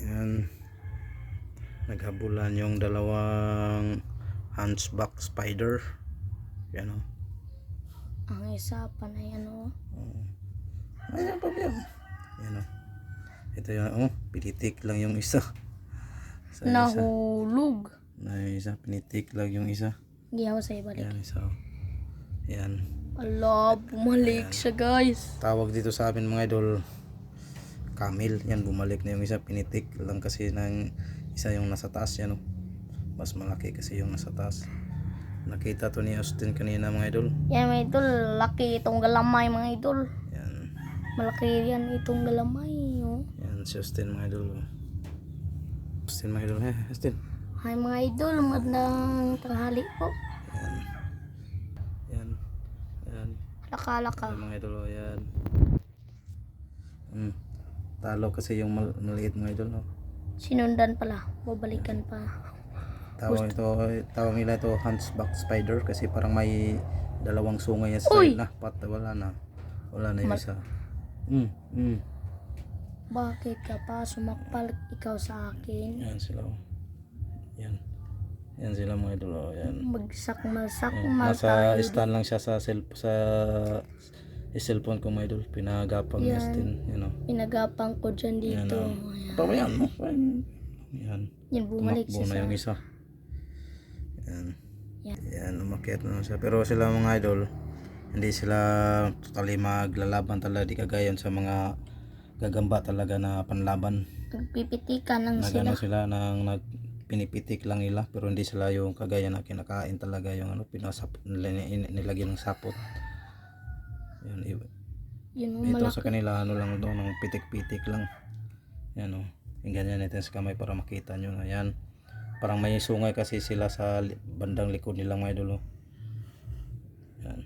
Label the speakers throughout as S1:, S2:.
S1: Yan. Naghabulan yung dalawang hunchback spider. Yan o.
S2: Ang isa pa na yan o.
S1: Ayan pa yan. Yan o. Ito yung pinitik lang yung isa.
S2: Nahulog.
S1: Isa pinitik lang yung isa.
S2: Hindi ako sa ibalik.
S1: Yan isa o. Yan.
S2: Ala, bumalik siya guys.
S1: Tawag dito sa amin mga idol, camel. Yan, bumalik na yung isa. Pinitik lang kasi ng isa yung nasa taas. Yan o. Mas malaki kasi yung nasa taas. Nakita to ni Austin kanina mga idol.
S2: Yan mga idol, laki itong galamay mga idol.
S1: Yan.
S2: Malaki yan itong galamay o.
S1: Yan si Austin mga idol. Austin mga idol. Austin.
S2: Hi mga idol, magandang tanghali po.
S1: Yan. Yan. Yan.
S2: Laka-laka.
S1: Yan mga idol. Yan. Talo kasi yung maliit mga idol. No?
S2: Sinundan pala, babalikan pa.
S1: Tawag nila ito hunchback spider kasi parang may dalawang sungay sa side na. Wala na yung isa.
S2: Bakit ka pa sumakpal ikaw sa akin?
S1: Yan sila. Yan. Yan sila mga idol. Yan.
S2: Magsak-masak
S1: Nasa stand lang siya sa cellphone ko mga idol. Pinagapang niya Austin. Yan o.
S2: Pinagapang ko dyan dito.
S1: Pabayaan mo. Yan.
S2: Yan, bumalik
S1: Tumakbo
S2: siya
S1: na yung isa. Yan. Yan, umakyat na siya. Pero sila mga idol, hindi sila totally maglalaban talaga. Di kagaya sa mga gagamba talaga na panlaban.
S2: Nagpipitikan lang
S1: Nagano
S2: sila.
S1: sila pinipitik lang nila. Pero hindi sila yung kagaya na kinakain talaga yung nilagyan ng sapot. Yan, ito sa kanila lang doon, ng pitik-pitik lang. Yan o. Ganyan natin sa kamay para makita nyo na yan. Parang may sungay kasi sila sa bandang likod nilang mga idol. Yan.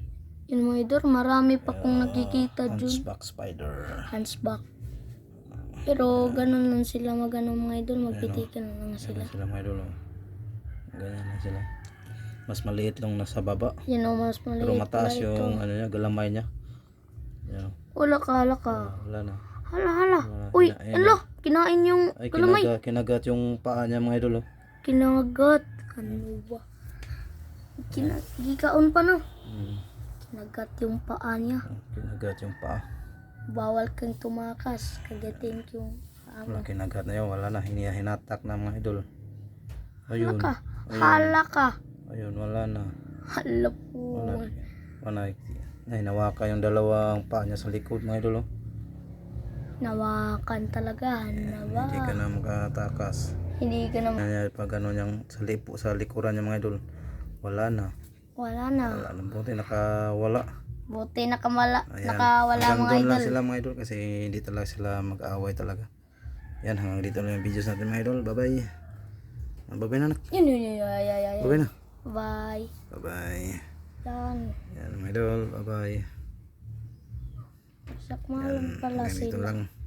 S2: Yun mga idol, marami pa kong nakikita dyan.
S1: Hunchback spider.
S2: Hunchback. Pero ganun lang sila mga idol, magpitikan lang sila.
S1: Ganyan sila mga idol. Ganyan na sila. Mas maliit lang nasa baba.
S2: Yan o, mas maliit.
S1: Pero mataas yung galamay niya. Yan.
S2: Wala ka.
S1: Wala na.
S2: Hala. Uy, ala, kinain yung galamay.
S1: Kinagat yung paa niya mga idol.
S2: Kinagat. Ano ba? Gikaon pa na. Kinagat yung paa niya.
S1: Kinagat yung paa.
S2: Bawal kang tumakas. Kagatin yung paa mo.
S1: Wala, kinagat na yun. Wala na. Hinatak na mga idol. Ayun.
S2: Hala ka.
S1: Ayun, wala na.
S2: Hala po.
S1: Wala. Nahinawakan yung dalawang paa niya sa likod mga idol.
S2: Nawakan talaga.
S1: Hindi ka na makatakas.
S2: Hindi ka na.
S1: Pag ano niyang sa likuran niya mga idol, wala na. Buti nakawala.
S2: Nakawala
S1: Hanggang
S2: mga
S1: doon
S2: idol.
S1: lang sila mga idol kasi hindi talaga sila mag-aaway talaga. Yan, hanggang dito lang yung videos natin mga idol. Bye bye. Bye na anak.
S2: Yun.
S1: Bye na.
S2: Bye.
S1: Yan mga idol. Bye bye.
S2: Sakmalan pala
S1: Ganito
S2: sila.
S1: lang.